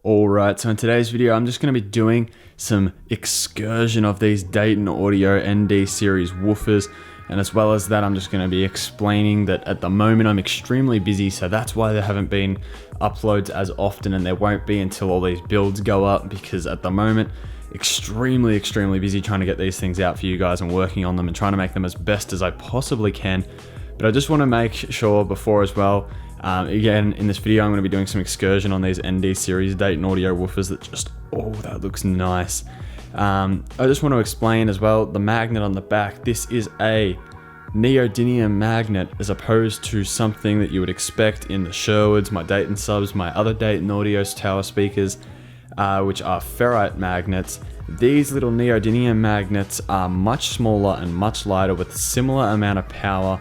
Alright, so in today's video I'm just going to be doing some excursion of these Dayton Audio ND series woofers, and as well as that I'm just going to be explaining that at the moment I'm extremely busy, so that's why there haven't been uploads as often, and there won't be until all these builds go up, because at the moment extremely busy trying to get these things out for you guys and working on them and trying to make them as best as I possibly can. But I just want to make sure before as well, again, in this video I'm going to be doing some excursion on these ND series Dayton Audio woofers that just, oh, that looks nice. I just want to explain as well, the magnet on the back, this is a neodymium magnet as opposed to something that you would expect in the Sherwoods, my Dayton subs, my other Dayton Audio tower speakers, which are ferrite magnets. These little neodymium magnets are much smaller and much lighter with a similar amount of power.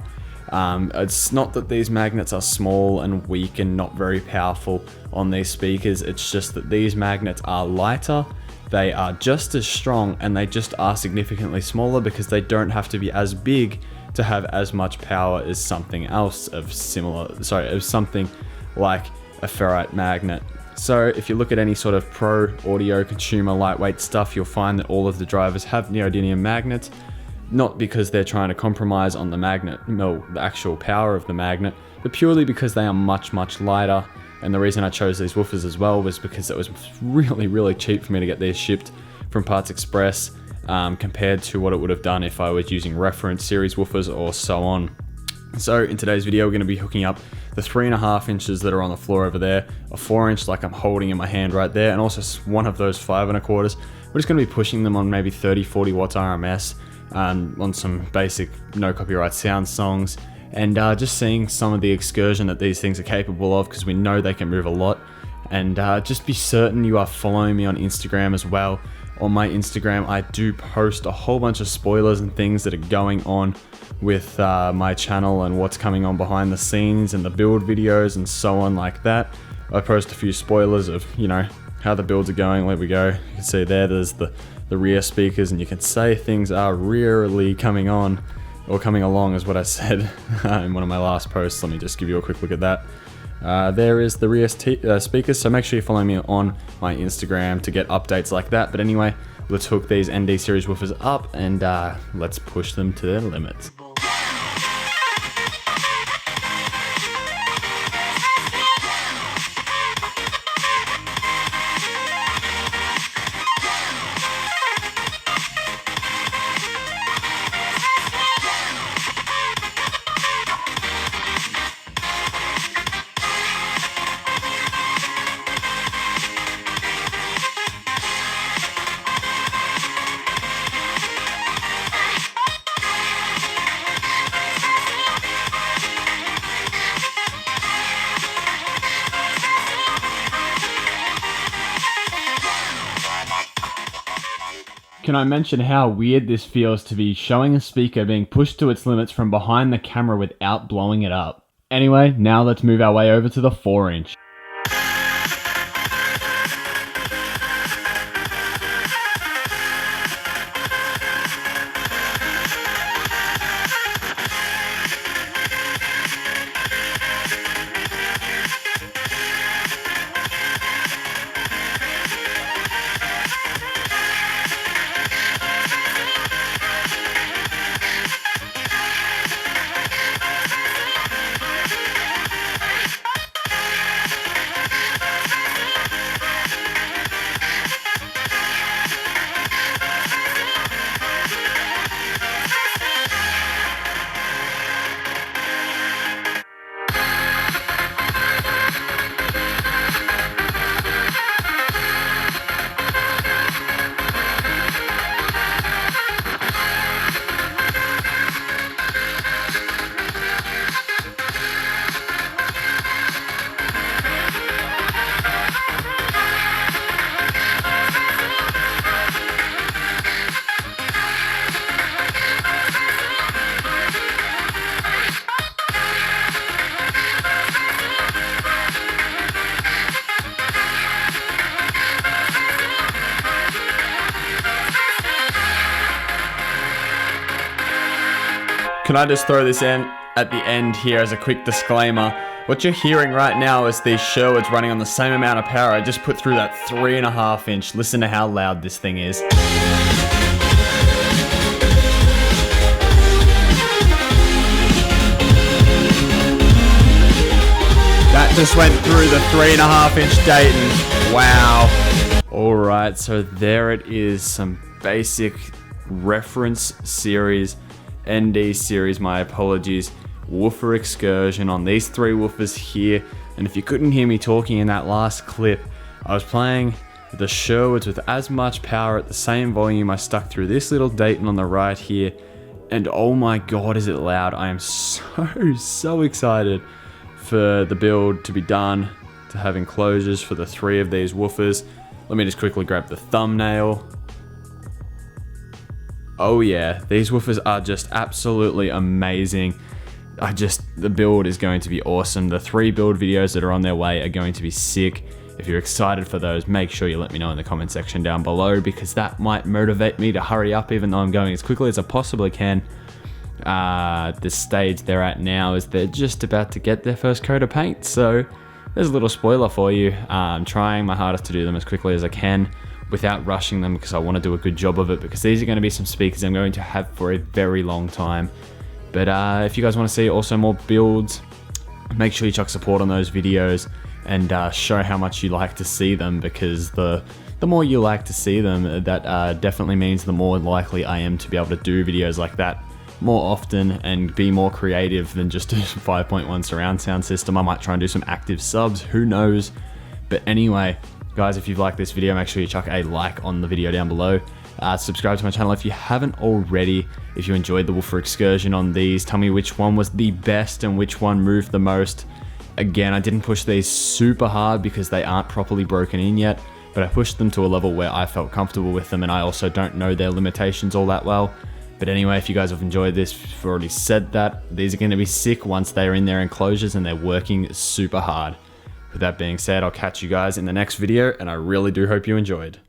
It's not that these magnets are small and weak and not very powerful on these speakers, it's just that these magnets are lighter, they are just as strong, and they just are significantly smaller because they don't have to be as big to have as much power as something else of something like a ferrite magnet. So if you look at any sort of pro audio consumer lightweight stuff, you'll find that all of the drivers have neodymium magnets. Not because they're trying to compromise on the magnet, no, the actual power of the magnet, but purely because they are much lighter. And the reason I chose these woofers as well was because it was really cheap for me to get these shipped from Parts Express, compared to what it would have done if I was using reference series woofers or so on. So in today's video, we're going to be hooking up the 3.5 inches that are on the floor over there, a 4-inch like I'm holding in my hand right there, and also one of those 5.25. We're just going to be pushing them on maybe 30-40 watts RMS. On some basic no copyright sound songs, and just seeing some of the excursion that these things are capable of, because we know they can move a lot. And just be certain you are following me on Instagram as well. On my Instagram I do post a whole bunch of spoilers and things that are going on with my channel and what's coming on behind the scenes and the build videos and so on like that. I post a few spoilers of, you know, how the builds are going. There we go, you can see there's the rear speakers, and you can say things are really coming on, or coming along is what I said in one of my last posts. Let me just give you a quick look at that. There is the rear speakers, so make sure you follow me on my Instagram to get updates like that. But anyway, let's hook these ND series woofers up and let's push them to their limits. Can I mention how weird this feels to be showing a speaker being pushed to its limits from behind the camera without blowing it up? Anyway, now let's move our way over to the 4-inch. Can I just throw this in at the end here as a quick disclaimer? What you're hearing right now is these Sherwoods running on the same amount of power I just put through that 3.5 inch. Listen to how loud this thing is. That just went through the 3.5 inch Dayton. Wow. Alright, so there it is. Some basic reference series, ND series, my apologies, woofer excursion on these 3 woofers here. And if you couldn't hear me talking in that last clip, I was playing the Sherwoods with as much power at the same volume I stuck through this little Dayton on the right here. And oh my god, is it loud. I am so excited for the build to be done, to have enclosures for the 3 of these woofers. Let me just quickly grab the thumbnail. Oh yeah, these woofers are just absolutely amazing. The build is going to be awesome. The 3 build videos that are on their way are going to be sick. If you're excited for those, make sure you let me know in the comment section down below, because that might motivate me to hurry up, even though I'm going as quickly as I possibly can. The stage they're at now is they're just about to get their first coat of paint, so there's a little spoiler for you. I'm trying my hardest to do them as quickly as I can without rushing them, because I want to do a good job of it, because these are going to be some speakers I'm going to have for a very long time. But if you guys want to see also more builds, make sure you chuck support on those videos and show how much you like to see them, because the more you like to see them, that definitely means the more likely I am to be able to do videos like that more often and be more creative than just a 5.1 surround sound system. I might try and do some active subs, who knows. But anyway, guys, if you've liked this video, make sure you chuck a like on the video down below. Subscribe to my channel if you haven't already. If you enjoyed the woofer excursion on these, tell me which one was the best and which one moved the most. Again, I didn't push these super hard because they aren't properly broken in yet, but I pushed them to a level where I felt comfortable with them, and I also don't know their limitations all that well. But anyway, if you guys have enjoyed this, I've already said that. These are going to be sick once they're in their enclosures and they're working super hard. With that being said, I'll catch you guys in the next video, and I really do hope you enjoyed.